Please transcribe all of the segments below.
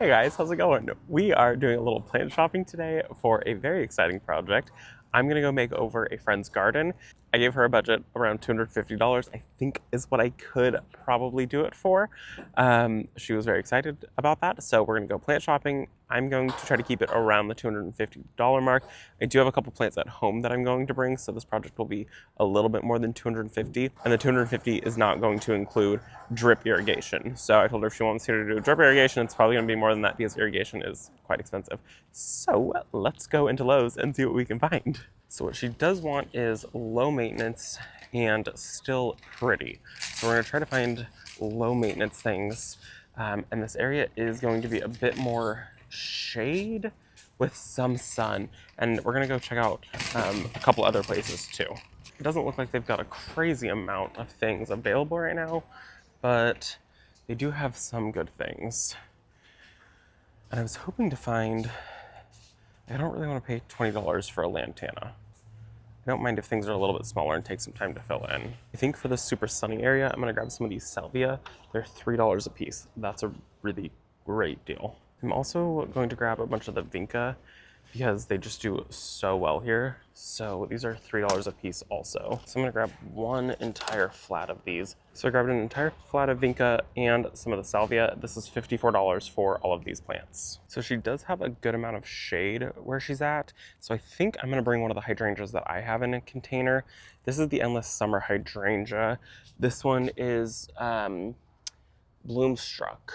Hey guys, how's it going? We are doing a little plant shopping today for a very exciting project. I'm gonna go make over a friend's garden. I gave her a budget around $250, I think is what I could probably do it for. She was very excited about that, so we're gonna go plant shopping. I'm going to try to keep it around the $250 mark. I do have a couple plants at home that I'm going to bring, so this project will be a little bit more than 250, and the 250 is not going to include drip irrigation. So I told her if she wants to do drip irrigation, it's probably gonna be more than that because irrigation is quite expensive. So let's go into Lowe's and see what we can find. So what she does want is low maintenance and still pretty. So we're gonna try to find low maintenance things. And this area is going to be a bit more shade with some sun. And we're gonna go check out a couple other places too. It doesn't look like they've got a crazy amount of things available right now, but they do have some good things. And I was hoping to find, I don't really want to pay $20 for a lantana. I don't mind if things are a little bit smaller and take some time to fill in. I think for the super sunny area, I'm gonna grab some of these salvia. They're $3 a piece. That's a really great deal. I'm also going to grab a bunch of the vinca because they just do so well here. So these are $3 a piece also. So I'm gonna grab one entire flat of these. So I grabbed an entire flat of vinca and some of the salvia. This is $54 for all of these plants. So she does have a good amount of shade where she's at. So I think I'm gonna bring one of the hydrangeas that I have in a container. This is the Endless Summer Hydrangea. This one is Bloomstruck,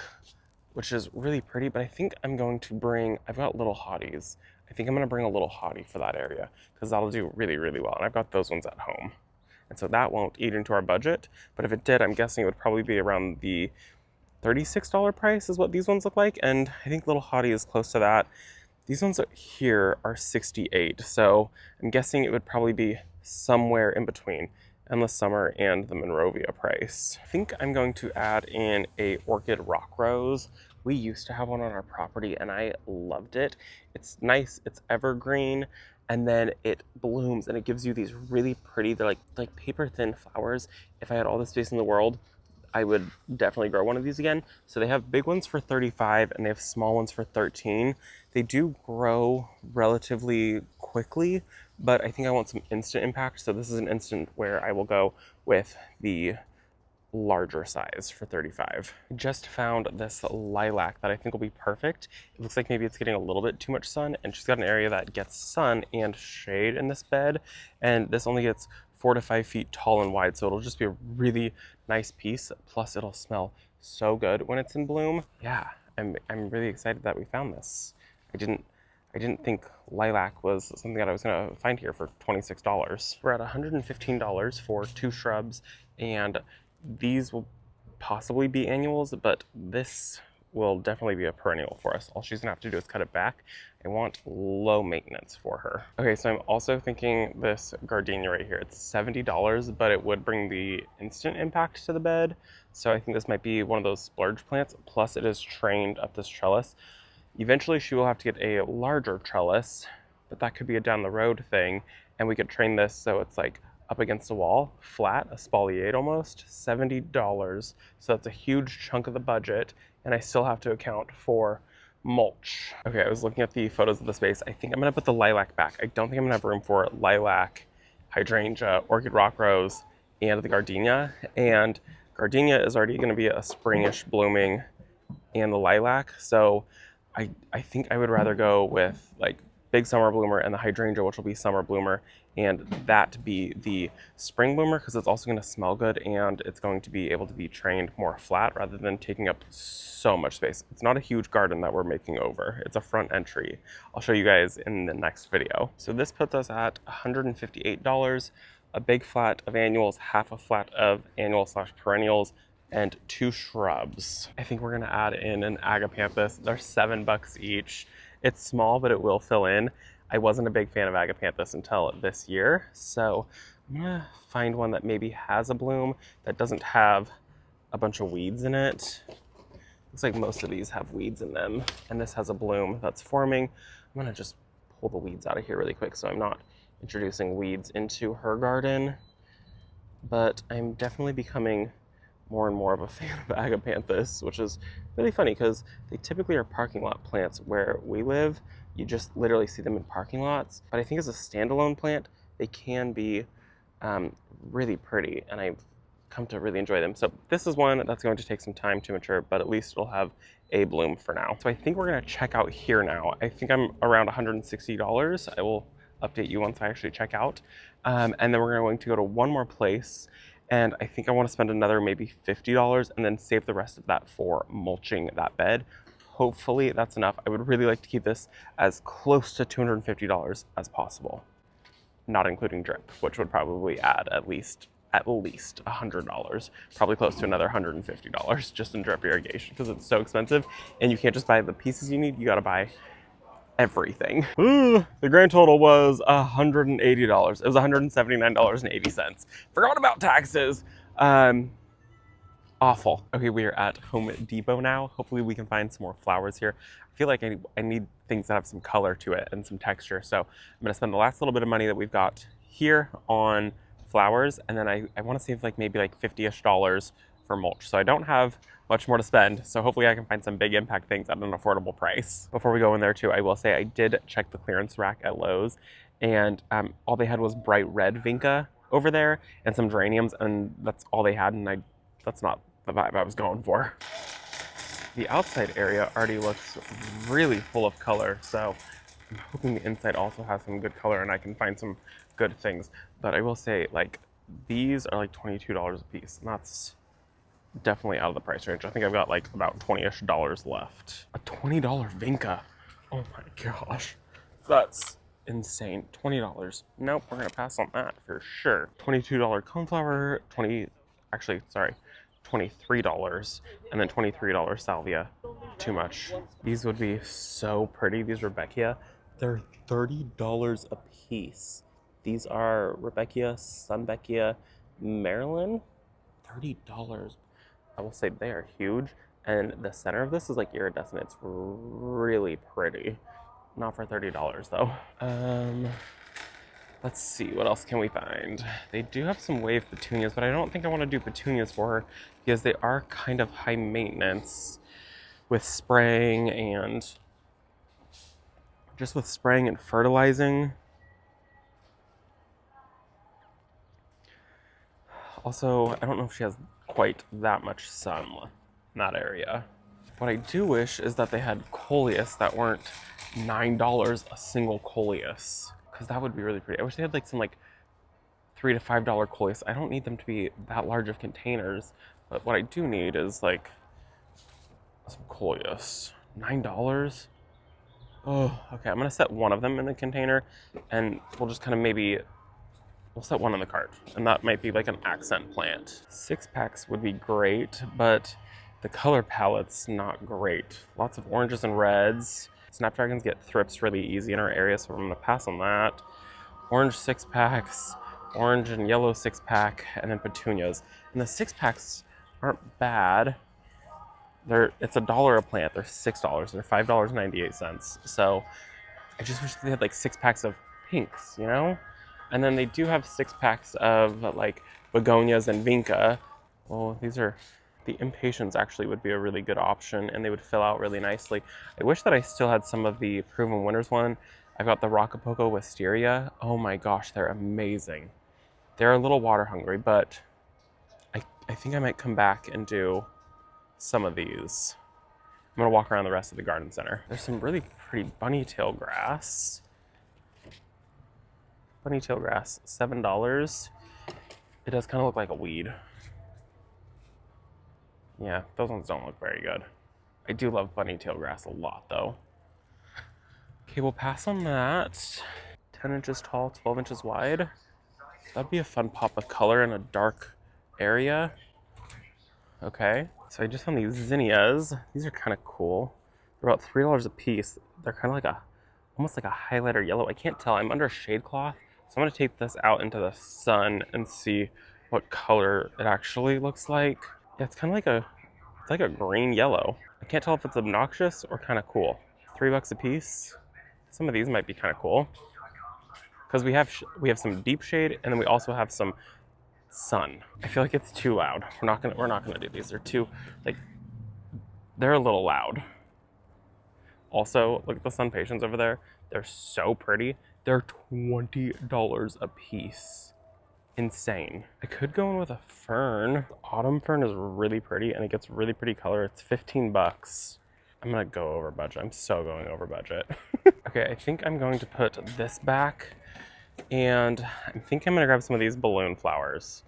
which is really pretty, but I think I'm going to bring, I've got little hotties. I think I'm gonna bring a little hottie for that area because that'll do really, really well. And I've got those ones at home. And so that won't eat into our budget, but if it did, I'm guessing it would probably be around the $36 price is what these ones look like. And I think little hottie is close to that. These ones here are 68. So I'm guessing it would probably be somewhere in between Endless Summer and the Monrovia price. I think I'm going to add in a orchid rock rose. We used to have one on our property and I loved it. It's nice, it's evergreen, and then it blooms and it gives you these really pretty, they're like paper thin flowers. If I had all the space in the world, I would definitely grow one of these again. So they have big ones for 35 and they have small ones for 13. They do grow relatively quickly, but I think I want some instant impact. So this is an instant where I will go with the larger size for 35. I just found this lilac that I think will be perfect. It looks like maybe it's getting a little bit too much sun, and she's got an area that gets sun and shade in this bed, and this only gets 4 to 5 feet tall and wide, so it'll just be a really nice piece. Plus it'll smell so good when it's in bloom. Yeah, I'm really excited that we found this. I didn't think lilac was something that I was gonna find here for $26. We're at $115 for 2 shrubs, and these will possibly be annuals, but this will definitely be a perennial for us. All she's gonna have to do is cut it back. I want low maintenance for her. Okay, so I'm also thinking this gardenia right here. It's $70, but it would bring the instant impact to the bed. So I think this might be one of those splurge plants. Plus it is trained up this trellis. Eventually she will have to get a larger trellis, but that could be a down the road thing. And we could train this so it's like up against the wall, flat, a spaliate almost, $70. So that's a huge chunk of the budget, and I still have to account for mulch. Okay, I was looking at the photos of the space. I think I'm gonna put the lilac back. I don't think I'm gonna have room for lilac, hydrangea, orchid rock rose, and the gardenia. And gardenia is already gonna be a springish blooming, and the lilac. So I think I would rather go with like big summer bloomer and the hydrangea, which will be summer bloomer, and that be the spring bloomer because it's also going to smell good and it's going to be able to be trained more flat rather than taking up so much space. It's not a huge garden that we're making over. It's a front entry. I'll show you guys in the next video. So this puts us at $158, a big flat of annuals, half a flat of annual/perennials, and 2 shrubs. I think we're gonna add in an agapanthus. They're $7 each. It's small, but it will fill in. I wasn't a big fan of agapanthus until this year, so I'm gonna find one that maybe has a bloom that doesn't have a bunch of weeds in it. Looks like most of these have weeds in them, and this has a bloom that's forming. I'm gonna just pull the weeds out of here really quick so I'm not introducing weeds into her garden, but I'm definitely becoming more and more of a fan of agapanthus, which is really funny because they typically are parking lot plants where we live. You just literally see them in parking lots. But I think as a standalone plant, they can be really pretty, and I've come to really enjoy them. So this is one that's going to take some time to mature, but at least it'll have a bloom for now. So I think we're gonna check out here now. I think I'm around $160. I will update you once I actually check out. And then we're going to go to one more place, and I think I want to spend another maybe $50 and then save the rest of that for mulching that bed. Hopefully that's enough. I would really like to keep this as close to $250 as possible, not including drip, which would probably add at least $100, probably close to another $150 just in drip irrigation because it's so expensive, and you can't just buy the pieces you need, you gotta buy everything. Ooh, the grand total was $180. It was $179.80. Forgot about taxes. Awful. Okay, we are at Home Depot now. Hopefully we can find some more flowers here. I feel like I need things that have some color to it and some texture. So I'm gonna spend the last little bit of money that we've got here on flowers, and then I wanna save like maybe like $50-ish for mulch. So I don't have much more to spend. So hopefully I can find some big impact things at an affordable price. Before we go in there too, I will say I did check the clearance rack at Lowe's, and all they had was bright red vinca over there and some geraniums, and that's all they had, and that's not the vibe I was going for. The outside area already looks really full of color, so I'm hoping the inside also has some good color and I can find some good things. But I will say, like, these are like $22 a piece, and that's definitely out of the price range. I think I've got like about $20-ish left. A $20 vinca. Oh my gosh. That's insane. $20. Nope, we're gonna pass on that for sure. $22 coneflower, $23, and then $23 salvia. Too much. These would be so pretty, these Rebecca. They're $30 a piece. These are Rebecca, Sunbeckia, Maryland. $30. I will say they are huge. And the center of this is like iridescent. It's really pretty. Not for $30 though. Let's see, what else can we find? They do have some wave petunias, but I don't think I want to do petunias for her because they are kind of high maintenance with spraying and fertilizing. Also, I don't know if she has quite that much sun in that area. What I do wish is that they had coleus that weren't $9 a single coleus, because that would be really pretty. I wish they had like some like $3 to $5 coleus. I don't need them to be that large of containers, but what I do need is like some coleus. $9? Oh, okay, I'm gonna set one of them in the container, and we'll just kind of we'll set one in the cart, and that might be like an accent plant. 6-packs would be great, but the color palette's not great. Lots of oranges and reds. Snapdragons get thrips really easy in our area, so I'm gonna pass on that. Orange 6-packs, orange and yellow 6-pack, and then petunias. And the 6-packs aren't bad. It's $1 a plant. They're $6. They're $5.98. So I just wish they had like 6-packs of pinks, you know? And then they do have 6-packs of like begonias and vinca. Oh, the impatiens actually would be a really good option, and they would fill out really nicely. I wish that I still had some of the Proven Winners one. I've got the Rocapoco Wisteria. Oh my gosh, they're amazing. They're a little water hungry, but I think I might come back and do some of these. I'm gonna walk around the rest of the garden center. There's some really pretty bunny tail grass. Bunny tail grass, $7. It does kind of look like a weed. Yeah, those ones don't look very good. I do love bunny tail grass a lot though. Okay, we'll pass on that. 10 inches tall, 12 inches wide. That'd be a fun pop of color in a dark area. Okay, so I just found these zinnias. These are kind of cool. They're about $3 a piece. They're kind of like almost like a highlighter yellow. I can't tell, I'm under a shade cloth. So I'm gonna take this out into the sun and see what color it actually looks like. Yeah, it's kind of like a green yellow. I can't tell if it's obnoxious or kind of cool. $3 a piece. Some of these might be kind of cool because we have some deep shade, and then we also have some sun. I feel like it's too loud. We're not gonna do these. They're too, like, they're a little loud. Also, look at the sun patients over there. They're so pretty. They're $20 a piece. Insane. I could go in with a fern. The autumn fern is really pretty and it gets really pretty color. It's 15 bucks. I'm gonna go over budget. I'm so going over budget. Okay, I think I'm going to put this back, and I think I'm gonna grab some of these balloon flowers.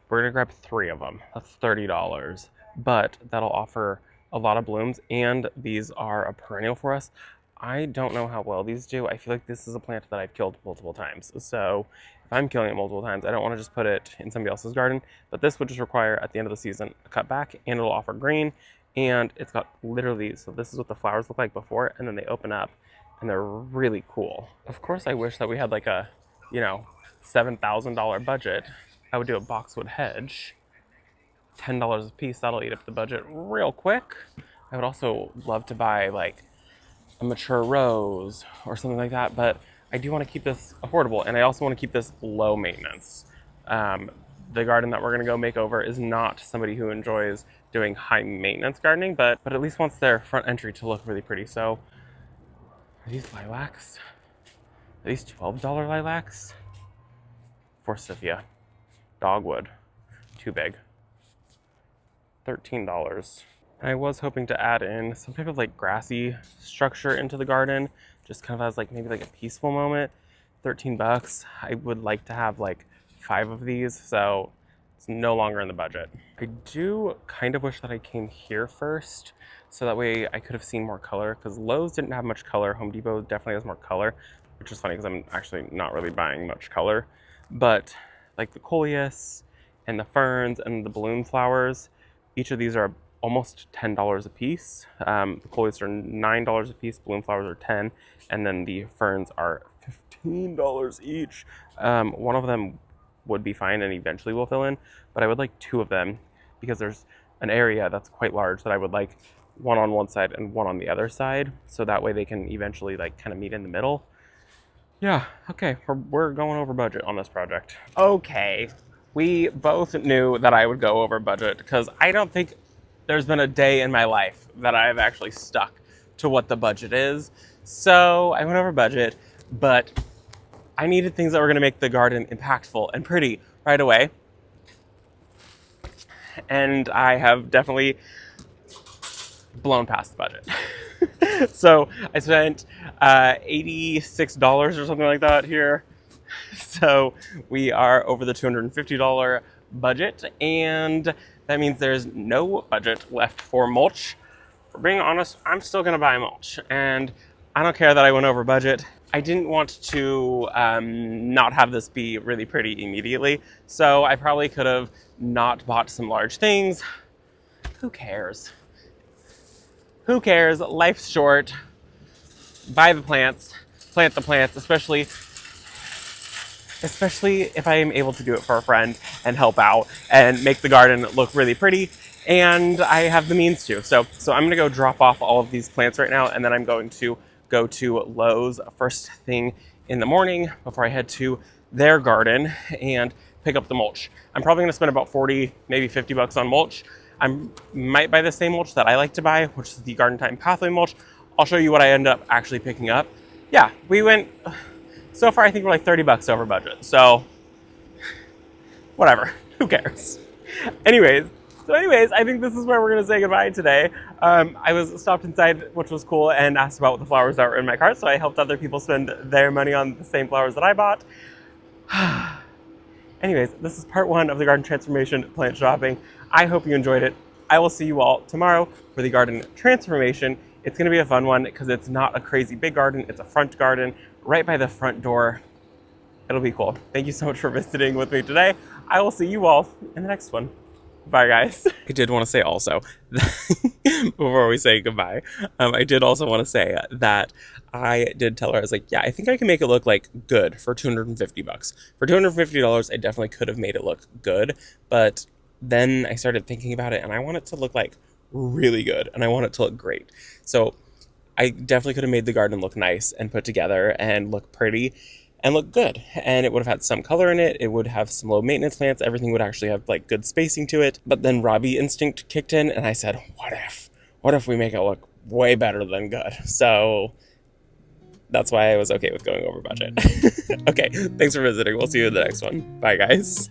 We're gonna grab 3 of them. That's $30, but that'll offer a lot of blooms, and these are a perennial for us. I don't know how well these do. I feel like this is a plant that I've killed multiple times. So if I'm killing it multiple times, I don't want to just put it in somebody else's garden, but this would just require at the end of the season a cut back, and it'll offer green, and it's got literally, so this is what the flowers look like before, and then they open up and they're really cool. Of course, I wish that we had like a, $7,000 budget. I would do a boxwood hedge, $10 a piece. That'll eat up the budget real quick. I would also love to buy like a mature rose or something like that, but I do want to keep this affordable, and I also want to keep this low maintenance. The garden that we're going to go make over is not somebody who enjoys doing high maintenance gardening, but at least wants their front entry to look really pretty. So are these lilacs? Are these $12 lilacs? Forsythia. Dogwood. Too big. $13. I was hoping to add in some type of like grassy structure into the garden, just kind of as like maybe like a peaceful moment. 13 bucks. I would like to have like 5 of these, so it's no longer in the budget. I do kind of wish that I came here first, so that way I could have seen more color, because Lowe's didn't have much color. Home Depot definitely has more color, which is funny because I'm actually not really buying much color. But like the coleus and the ferns and the balloon flowers, each of these are almost $10 a piece. The coleus are $9 a piece, balloon flowers are $10, and then the ferns are $15 each. One of them would be fine and eventually will fill in, but I would like 2 of them because there's an area that's quite large that I would like one on one side and one on the other side, so that way they can eventually like kind of meet in the middle. Yeah, okay, we're going over budget on this project. Okay, we both knew that I would go over budget because I don't think there's been a day in my life that I've actually stuck to what the budget is. So I went over budget, but I needed things that were going to make the garden impactful and pretty right away. And I have definitely blown past the budget. So I spent $86 or something like that here. So we are over the $250 budget, and that means there's no budget left for mulch. For being honest, I'm still going to buy mulch, and I don't care that I went over budget. I didn't want to not have this be really pretty immediately, so I probably could have not bought some large things. Who cares? Who cares? Life's short. Buy the plants, plant the plants, especially if I am able to do it for a friend and help out and make the garden look really pretty, and I have the means to. So I'm gonna go drop off all of these plants right now, and then I'm going to go to Lowe's first thing in the morning before I head to their garden and pick up the mulch. I'm probably gonna spend about 40, maybe 50 bucks on mulch. I might buy the same mulch that I like to buy, which is the Garden Time Pathway mulch. I'll show you what I end up actually picking up. Yeah, we went, so far I think we're like 30 bucks over budget. So whatever, who cares? Anyways, I think this is where we're gonna say goodbye today. I was stopped inside, which was cool, and asked about the flowers that were in my cart. So I helped other people spend their money on the same flowers that I bought. Anyways, this is part 1 of the garden transformation plant shopping. I hope you enjoyed it. I will see you all tomorrow for the garden transformation. It's gonna be a fun one because it's not a crazy big garden. It's a front garden right by the front door. It'll be cool. Thank you so much for visiting with me today. I will see you all in the next one. Bye, guys. I did want to say also, before we say goodbye, I did also want to say that I did tell her, I was like, yeah, I think I can make it look like good for 250 bucks. For $250, I definitely could have made it look good, but then I started thinking about it, and I want it to look like really good, and I want it to look great. So I definitely could have made the garden look nice and put together and look pretty. and look good. And it would have had some color in it. It would have some low maintenance plants. Everything would actually have like good spacing to it. But then Robbie instinct kicked in and I said, what if? What if we make it look way better than good? So that's why I was okay with going over budget. Okay, thanks for visiting. We'll see you in the next one. Bye, guys.